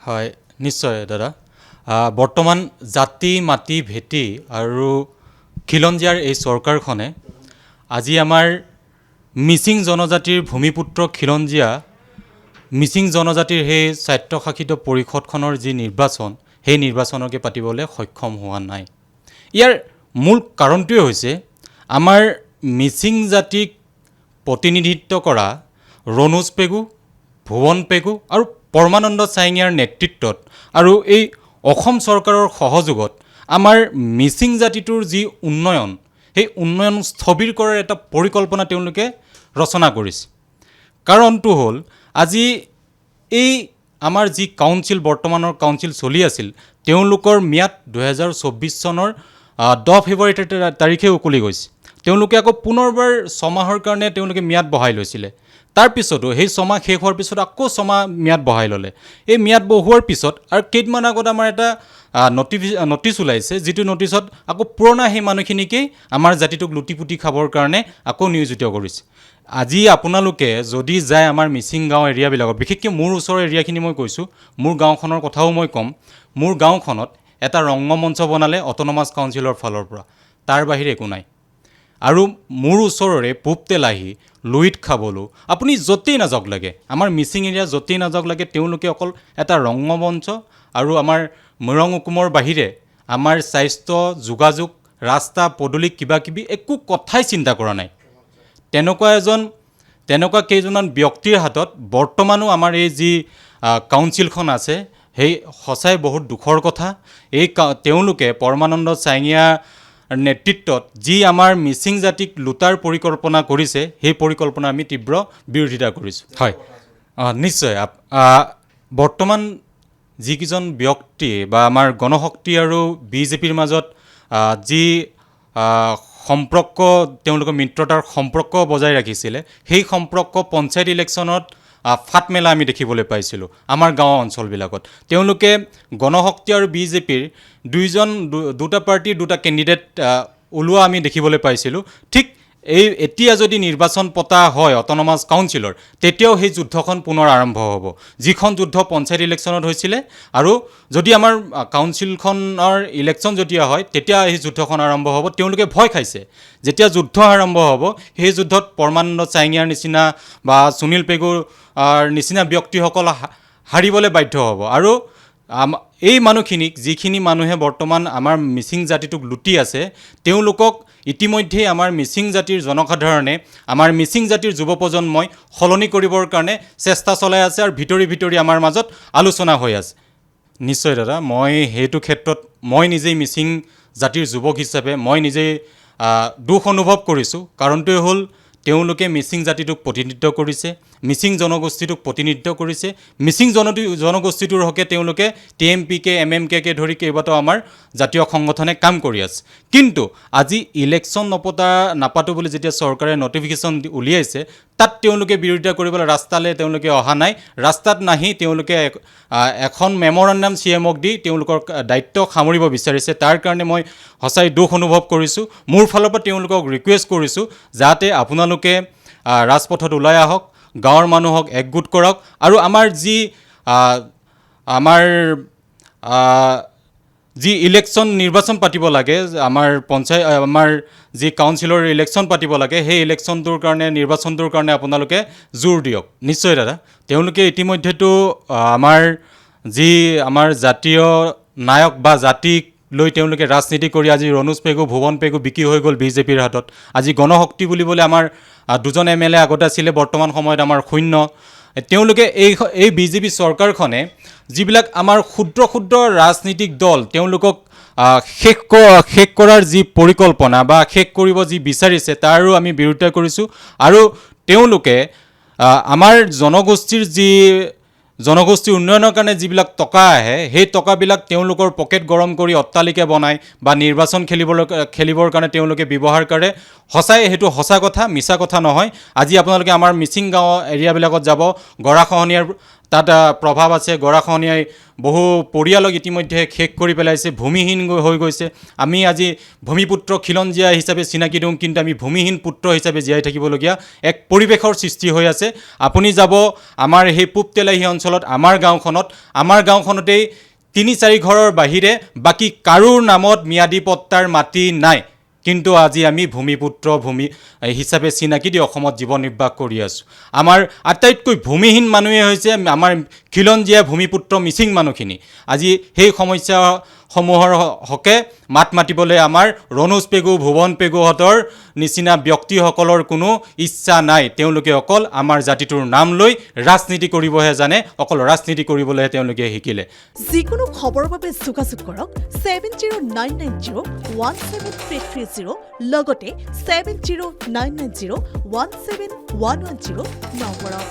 হয় নিশ্চয় দাদা বৰ্তমান জাতি মাটি ভেটি আৰু খিলঞ্জীয়াৰ এই চৰকাৰখনে আজি আমাৰ মিচিং জনজাতিৰ ভূমিপুত্ৰ খিলঞ্জীয়া মিচিং জনজাতিৰ সেই স্বায়ত্তশাসিত পৰিষদখনৰ যি নিৰ্বাচন সেই নিৰ্বাচনকে পাতিবলৈ সক্ষম হোৱা নাই। ইয়াৰ মূল কাৰণটোৱে হৈছে আমাৰ মিচিং জাতিক প্ৰতিনিধিত্ব কৰা ৰণোজ পেগু, ভুৱন পেগু আৰু পৰমানন্দ চাইঙীয়াৰ নেতৃত্বত আৰু এই অসম চৰকাৰৰ সহযোগত আমাৰ মিচিং জাতিটোৰ যি উন্নয়ন সেই উন্নয়ন স্থবিৰ কৰাৰ এটা পৰিকল্পনা তেওঁলোকে ৰচনা কৰিছে। কাৰণটো হ'ল আজি এই আমাৰ যি কাউন্সিল বৰ্তমানৰ কাউন্সিল চলি আছিল তেওঁলোকৰ ম্যাদ 2024 চনৰ 10 ফেব্ৰুৱাৰী তাৰিখে উকলি গৈছে। তেওঁলোকে আকৌ পুনৰবাৰ ছমাহৰ কাৰণে তেওঁলোকে ম্যাদ বঢ়াই লৈছিলে। তাৰপিছতো সেই ছমাহ শেষ হোৱাৰ পিছত আকৌ ছমাহ ম্যাদ বঢ়াই ল'লে। এই ম্যাদ বঢ়োৱাৰ পিছত আৰু কেইদিনমান আগত আমাৰ এটা নটিচ ওলাইছে, যিটো নটিচত আকৌ পুৰণা সেই মানুহখিনিকেই আমাৰ জাতিটোক লুটিপুটি খাবৰ কাৰণে আকৌ নিয়োজিত কৰিছে। আজি আপোনালোকে যদি যায় আমাৰ মিচিং গাঁও এৰিয়াবিলাকত, বিশেষকৈ মোৰ ওচৰৰ এৰিয়াখিনি মই কৈছোঁ, মোৰ গাঁওখনৰ কথাও মই ক'ম। মোৰ গাঁওখনত এটা ৰংগমঞ্চ বনালে অট'নমাছ কাউন্সিলৰ ফালৰ পৰা, তাৰ বাহিৰে একো নাই। আৰু মোৰ ওচৰৰে পূব তেলাহী, লুইত খাবলো, আপুনি য'তেই নাযাওক লাগে, আমাৰ মিচিং এৰিয়া য'তেই নাযাওক লাগে, তেওঁলোকে অকল এটা ৰংগমঞ্চ আৰু আমাৰ মৰং উকুমৰ বাহিৰে আমাৰ স্বাস্থ্য, যোগাযোগ, ৰাস্তা পদূলি কিবাকিবি একো কথাই চিন্তা কৰা নাই। তেনেকুৱা কেইজনমান ব্যক্তিৰ হাতত বৰ্তমানো আমাৰ এই যি কাউন্সিলখন আছে সেই সঁচাই বহুত দুখৰ কথা। তেওঁলোকে পৰমানন্দ চাইঙীয়া নেতৃত্বত যি আমাৰ মিচিং জাতিক লুটাৰ পৰিকল্পনা কৰিছে সেই পৰিকল্পনা আমি তীব্ৰ বিৰোধিতা কৰিছোঁ। হয় নিশ্চয় বৰ্তমান যিকেইজন ব্যক্তি বা আমাৰ গণশক্তি আৰু বিজেপিৰ মাজত যি সম্পৰ্ক তেওঁলোকৰ মিত্ৰতাৰ সম্পৰ্ক বজাই ৰাখিছিলে সেই সম্পৰ্ক পঞ্চায়ত ইলেকশ্যনত ফাট মেলা আমি দেখিবলৈ পাইছিলোঁ আমাৰ গাঁও অঞ্চলবিলাকত। তেওঁলোকে গণশক্তি আৰু বিজেপিৰ দুটা পাৰ্টিৰ দুটা কেণ্ডিডেট ওলোৱা আমি দেখিবলৈ পাইছিলোঁ। ঠিক এতিয়া যদি নিৰ্বাচন পতা হয় অট'নমাছ কাউন্সিলৰ, তেতিয়াও সেই যুদ্ধখন পুনৰ আৰম্ভ হ'ব, যিখন যুদ্ধ পঞ্চায়ত ইলেকশ্যনত হৈছিলে। আৰু যদি আমাৰ কাউন্সিলখনৰ ইলেকশ্যন যেতিয়া হয় তেতিয়া এই যুদ্ধখন আৰম্ভ হ'ব। তেওঁলোকে ভয় খাইছে যেতিয়া যুদ্ধ আৰম্ভ হ'ব সেই যুদ্ধত পৰমানন্দ চাইঙীয়াৰ নিচিনা বা সুনীল পেগুৰ নিচিনা ব্যক্তিসকল হাৰিবলৈ বাধ্য হ'ব। আৰু এই মানুহখিনিক, যিখিনি মানুহে বৰ্তমান আমাৰ মিচিং জাতিটোক লুটি আছে, তেওঁলোকক ইতিমধ্যেই আমাৰ মিচিং জাতিৰ জনসাধাৰণে, আমাৰ মিচিং জাতিৰ যুৱ প্ৰজন্মই সলনি কৰিবৰ কাৰণে চেষ্টা চলাই আছে আৰু ভিতৰি আমাৰ মাজত আলোচনা হৈ আছে। নিশ্চয় দাদা, মই সেইটো ক্ষেত্ৰত মই নিজেই মিচিং জাতিৰ যুৱক হিচাপে মই নিজেই দুখ অনুভৱ কৰিছোঁ। কাৰণটোৱে হ'ল তেওঁলোকে মিচিং জাতিটোক প্ৰতিনিধিত্ব কৰিছে, মিচিং জনগোষ্ঠীটোক প্ৰতিনিধিত্ব কৰিছে, মিচিং জনগোষ্ঠীটোৰ হকে তেওঁলোকে TMPK MMKকে ধৰি কেইবাটাও আমাৰ জাতীয় সংগঠনে কাম কৰি আছে। কিন্তু আজি ইলেকশ্যন নাপাতো বুলি যেতিয়া চৰকাৰে নটিফিকেশ্যন উলিয়াইছে, তাত তেওঁলোকে বিৰোধিতা কৰিবলৈ ৰাস্তালৈ তেওঁলোকে অহা নাই। ৰাস্তাত নাহি তেওঁলোকে এখন মেমৰেণ্ডাম CMক দি তেওঁলোকৰ দায়িত্ব সামৰিব বিচাৰিছে। তাৰ কাৰণে মই সঁচাই দুখ অনুভৱ কৰিছোঁ। মোৰ ফালৰ পৰা তেওঁলোকক ৰিকুৱেষ্ট কৰিছোঁ যাতে আপোনালোকে ৰাজপথত ওলাই আহক, গাঁৱৰ মানুহক একগোট কৰক আৰু আমাৰ যি নিৰ্বাচন পাতিব লাগে, আমাৰ যি কাউন্সিলৰ ইলেকশ্যন পাতিব লাগে, সেই নিৰ্বাচনটোৰ কাৰণে আপোনালোকে জোৰ দিয়ক। নিশ্চয় দাদা, তেওঁলোকে ইতিমধ্যেতো আমাৰ জাতীয় নায়ক বা জাতিক লৈ তেওঁলোকে ৰাজনীতি কৰি আজি ৰণোজ পেগু, ভুৱন পেগু বিক্ৰী হৈ গ'ল বিজেপিৰ হাতত। আজি গণশক্তি বুলিবলৈ আমাৰ দুজন MLA আগতে আছিলে, বৰ্তমান সময়ত আমাৰ শূন্য। তেওঁলোকে এই বিজেপি চৰকাৰখনে যিবিলাক আমাৰ ক্ষুদ্ৰ ৰাজনীতিক দল তেওঁলোকক শেষ কৰাৰ যি পৰিকল্পনা বা শেষ কৰিব যি বিচাৰিছে তাৰো আমি বিৰোধিতা কৰিছোঁ। আৰু তেওঁলোকে আমাৰ জনগোষ্ঠীৰ উন্নয়নৰ কাৰণে যিবিলাক টকা আহে সেই টকাবিলাক তেওঁলোকৰ পকেট গৰম কৰি অট্টালিকা বনায় বা নিৰ্বাচন খেলিবৰ কাৰণে তেওঁলোকে ব্যৱহাৰ কৰে। সঁচাই সেইটো সঁচা কথা, মিছা কথা নহয়। আজি আপোনালোকে আমাৰ মিচিং গাঁও এৰিয়াবিলাকত যাব, গৰাখহনীয়াৰ তাত প্ৰভাৱ আছে। গৰাখহনীয়াই বহু পৰিয়ালক ইতিমধ্যে শেষ কৰি পেলাইছে, ভূমিহীন হৈ গৈছে। আমি আজি ভূমিপুত্ৰ খিলঞ্জীয়া হিচাপে চিনাকি দিওঁ, কিন্তু আমি ভূমিহীন পুত্ৰ হিচাপে জীয়াই থাকিবলগীয়া এক পৰিৱেশৰ সৃষ্টি হৈ আছে। আপুনি যাব আমাৰ সেই পূব তেলাহী অঞ্চলত, আমাৰ গাঁওখনতেই ৩-৪ ঘৰৰ বাহিৰে বাকী কাৰোৰ নামত ম্যাদী পট্টাৰ মাটি নাই, কিন্তু আজি আমি ভূমিপুত্ৰ হিচাপে চিনাকি দি অসমত জীৱন নিৰ্বাহ কৰি আছোঁ। আমাৰ আটাইতকৈ ভূমিহীন মানুহে হৈছে আমাৰ খিলঞ্জীয়া ভূমিপুত্ৰ মিচিং মানুহখিনি। আজি সেই সমস্যাসমূহৰ হকে মাত মাতিবলৈ আমাৰ ৰণোজ পেগু, ভুৱন পেগুহঁতৰ নিচিনা ব্যক্তিসকলৰ কোনো ইচ্ছা নাই। তেওঁলোকে অকল আমাৰ জাতিটোৰ নাম লৈ ৰাজনীতি কৰিবহে জানে, অকল ৰাজনীতি কৰিবলৈহে তেওঁলোকে শিকিলে। যিকোনো খবৰৰ বাবে যোগাযোগ কৰক 7099017330 লগতে 7099017110 নম্বৰত।